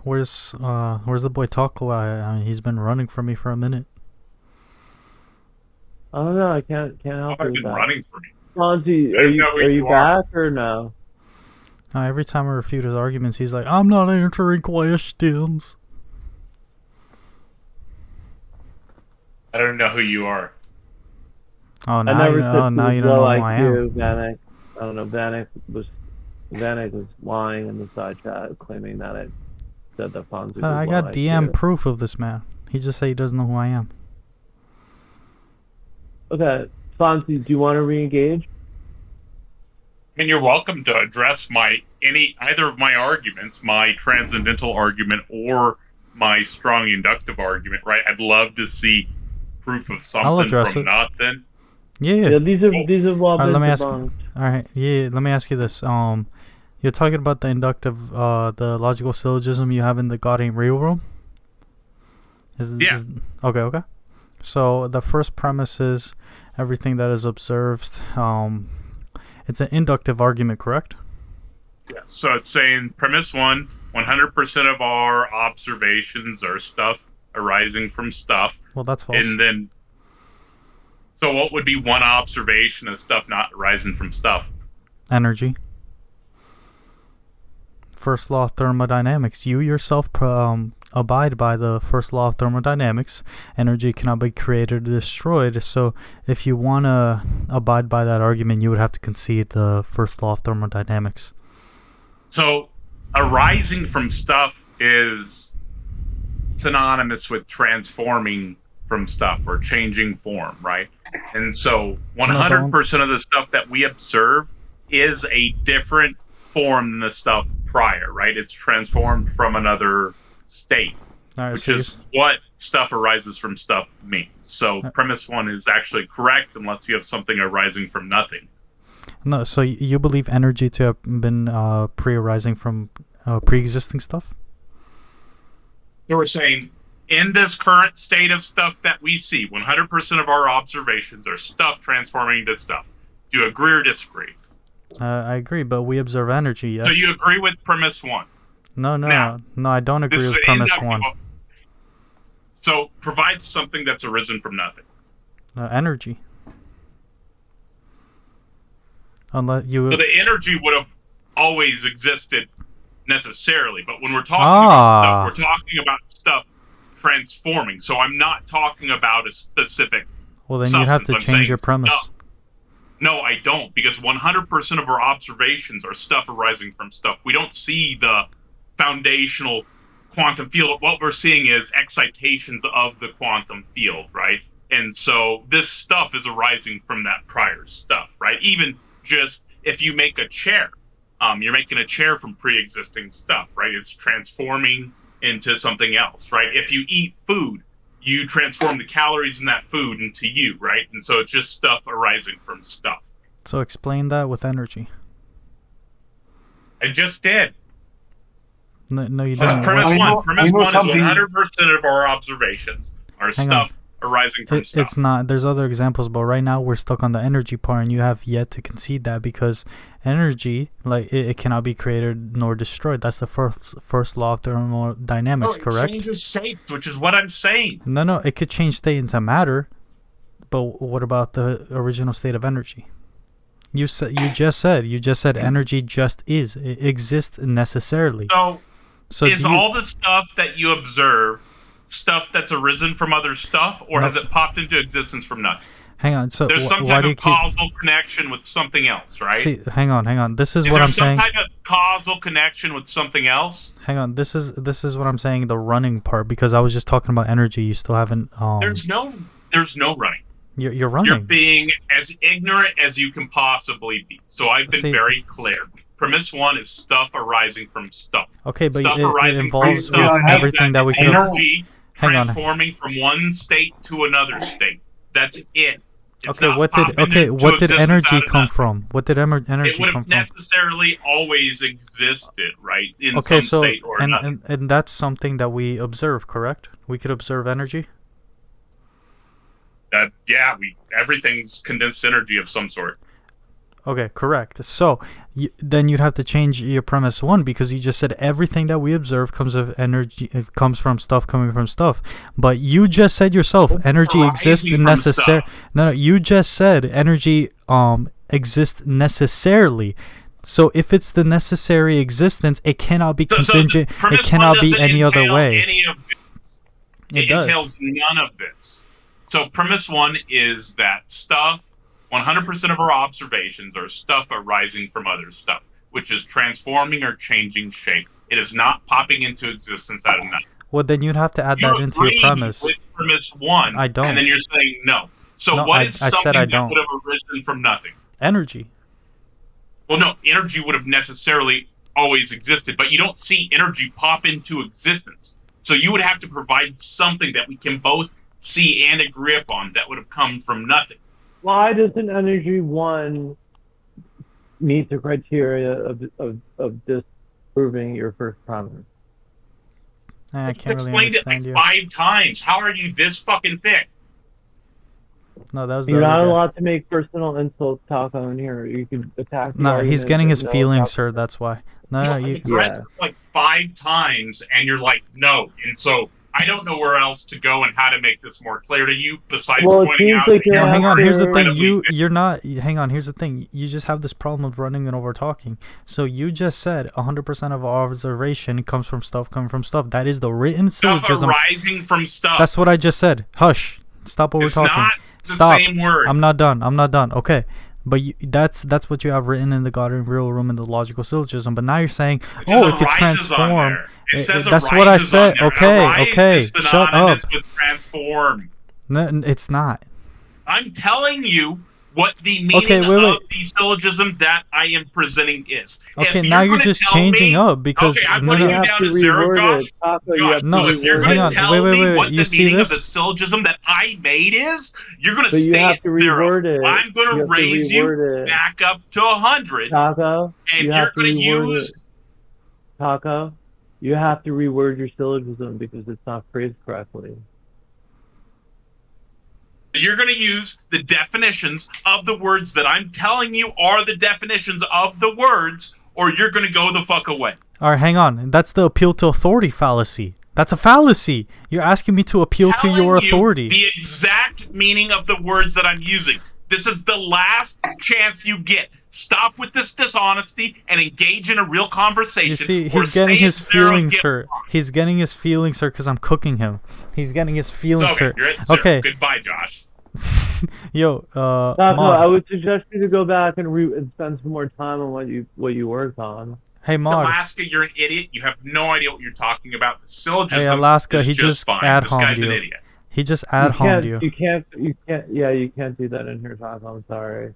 Where's the boy Taco at? I mean, he's been running from me for a minute. I don't know. I can't How help have I you with been that. running from you? Fonzie, I don't know who are you you are. back or no? Every time I refute his arguments, he's like, "I'm not answering questions." I don't know who you are. Oh, I now you never know. said Oh, he now was you don't low know who I am. IQ, Vanek. I don't know. Vanek was lying in the side chat, claiming that I said that Fonzie was I low got DM IQ. proof of this man. He just said he doesn't know who I am. Okay, Fonzie, do you want to re-engage? I mean, you're welcome to address either of my arguments, my transcendental argument or my strong inductive argument, right? I'd love to see proof of I'll something address from it. nothing. Yeah. Yeah, Oh, these have all All right, let been me ask. debunked. All right, yeah. Let me ask you this. You're talking about the inductive, the logical syllogism you have in the God ain't real room. yeah. Okay, okay. So the first premise is everything that is observed. It's an inductive argument, correct? Yeah. So it's saying premise one: 100% of our observations are stuff arising from stuff, Well, that's false. and then so what would be one observation of stuff not arising from stuff? Energy. First law of thermodynamics. You yourself abide by the first law of thermodynamics. Energy cannot be created or destroyed. So if you want to abide by that argument, you would have to concede the first law of thermodynamics. So arising from stuff is synonymous with transforming from stuff or changing form, right? And so 100% of the stuff that we observe is a different form than the stuff prior, right? It's transformed from another state, All right, which so is what stuff arises from stuff means. So premise one is actually correct unless you have something arising from nothing. no. So you believe energy to have been pre-arising from pre-existing stuff? So we're saying in this current state of stuff that we see, 100% of our observations are stuff transforming into stuff. Do you agree or disagree? I agree, but we observe energy, yes? So you agree with premise one? No, Now, I don't agree this is with an premise inductive. one. So provide something that's arisen from nothing. Energy. Unless you. So the energy would have always existed necessarily, but when we're talking about stuff, we're talking about stuff transforming. So I'm not talking about a specific Well, then substance. you'd have to I'm change your premise. Stuff. No, I don't, because 100% of our observations are stuff arising from stuff. We don't see the foundational quantum field. What we're seeing is excitations of the quantum field, right? And so this stuff is arising from that prior stuff, right? Even just if you make a chair, you're making a chair from pre-existing stuff, right? It's transforming into something else, right? If you eat food, you transform the calories in that food into you, right? And so it's just stuff arising from stuff. So explain that with energy. I just did. No, you That's didn't. premise one. Premise one is something. 100% of our observations are stuff arising from stuff. It's not. There's other examples, but right now we're stuck on the energy part, and you have yet to concede that because energy, like it cannot be created nor destroyed. That's the first law of thermodynamics, it correct? changes shape, which is what I'm saying. No, it could change state into matter, but what about the original state of energy? You just said energy just is. It exists necessarily. So is all the stuff that you observe stuff that's arisen from other stuff, or has it popped into existence from nothing? Hang on. So there's some type of causal connection with something else, right? See, hang on. This is what I'm saying. Is there some type of causal connection with something else? Hang on. This is what I'm saying. The running part, because I was just talking about energy. You still haven't. There's no running. You're running. You're being as ignorant as you can possibly be. So I've been very clear. Premise one is stuff arising from stuff. Okay, but stuff it involves everything that we can. Energy transforming from one state to another state. That's it. It's what did energy come from? What did energy come from? It would have necessarily always existed, right? In some state or another. And that's something that we observe, correct? We could observe energy? Everything's condensed energy of some sort. Okay, correct. So then you'd have to change your premise one, because you just said everything that we observe comes of energy. It comes from stuff coming from stuff. But you just said yourself, energy exists Arising from necessarily. stuff. No, you just said energy exists necessarily. So if it's the necessary existence, it cannot be contingent. premise It cannot one be doesn't any other entail way. Any of this. It It does. entails none of this. So premise one is that stuff, 100% of our observations are stuff arising from other stuff, which is transforming or changing shape. It is not popping into existence out of nothing. Well, then you'd have to add You're that into your agreeing premise. with premise one, I don't. and then you're saying no. So No, what I is said something I that don't. would have arisen from nothing? Energy. Well, no, energy would have necessarily always existed, but you don't see energy pop into existence. So you would have to provide something that we can both see and agree upon that would have come from nothing. Why doesn't energy one meet the criteria of disproving your first premise? I I can't really explained it like understand you. 5 times. How are you this fucking thick? No, that was the You're not other guy. allowed to make personal insults, Taco, in here. You can attack. The No, he's argument, getting but his no feelings attack- hurt. That's why. No, No, no, I've you. addressed Yeah. it like 5 times, and you're like, no. And so I don't know where else to go and how to make this more clear to you besides Well, it pointing seems out. like that you're No, hang on. Here's the thing. incredibly thick. You're not. Hang on. Here's the thing. You just have this problem of running and over talking. So you just said 100% of observation comes from stuff coming from stuff. That is the written Stuff syllogism. arising from stuff. That's what I just said. Hush. Stop over It's talking. not the Stop. same word. I'm not done. I'm not done. Okay. But that's what you have written in the God and Real Room in the logical syllogism. But now you're saying, It says oh, it could arises on transform. there. It says That's what I arises said. on there. Okay, Arise okay. is Shut synonymous up. with transform. No, it's not. I'm telling you what the meaning Okay, wait. of the syllogism that I am presenting is. Okay, If now you're gonna just tell changing me, up because okay, I'm no, putting no. You you have down to to 0, reword Josh. it. Taco, you Josh, have to No, if you're reword going hang to on. it. tell Wait, me what you the see meaning of this? the syllogism that I made is, you're going to But you stay have at to 0. reword it. I'm going You to have to raise you reword it. back up to 100, Taco, and you you're have to going to reword use... it. Taco, you have to reword your syllogism because it's not phrased correctly. You're going to use the definitions of the words that I'm telling you are the definitions of the words, or you're going to go the fuck away. All right, hang on. That's the appeal to authority fallacy. That's a fallacy. You're asking me to appeal to Telling your you authority. the exact meaning of the words that I'm using. This is the last chance you get. Stop with this dishonesty and engage in a real conversation. You see, or he's getting stay his at 0 and feelings get hurt. lost. He's getting his feelings hurt because I'm cooking him. He's getting his feelings Okay, hurt. you're at 0. Okay, Goodbye, Josh. yo, Taco, I Mod. would suggest you to go back and spend some more time on what you worked on. Hey, Mod. Alaska, you're an idiot. You have no idea what you're talking about. The syllogism Hey, Alaska, is he just just fine. ad This guy's an homed you. idiot. He just ad homed you. You can't. Yeah, you can't do that in here, Taco. I'm sorry.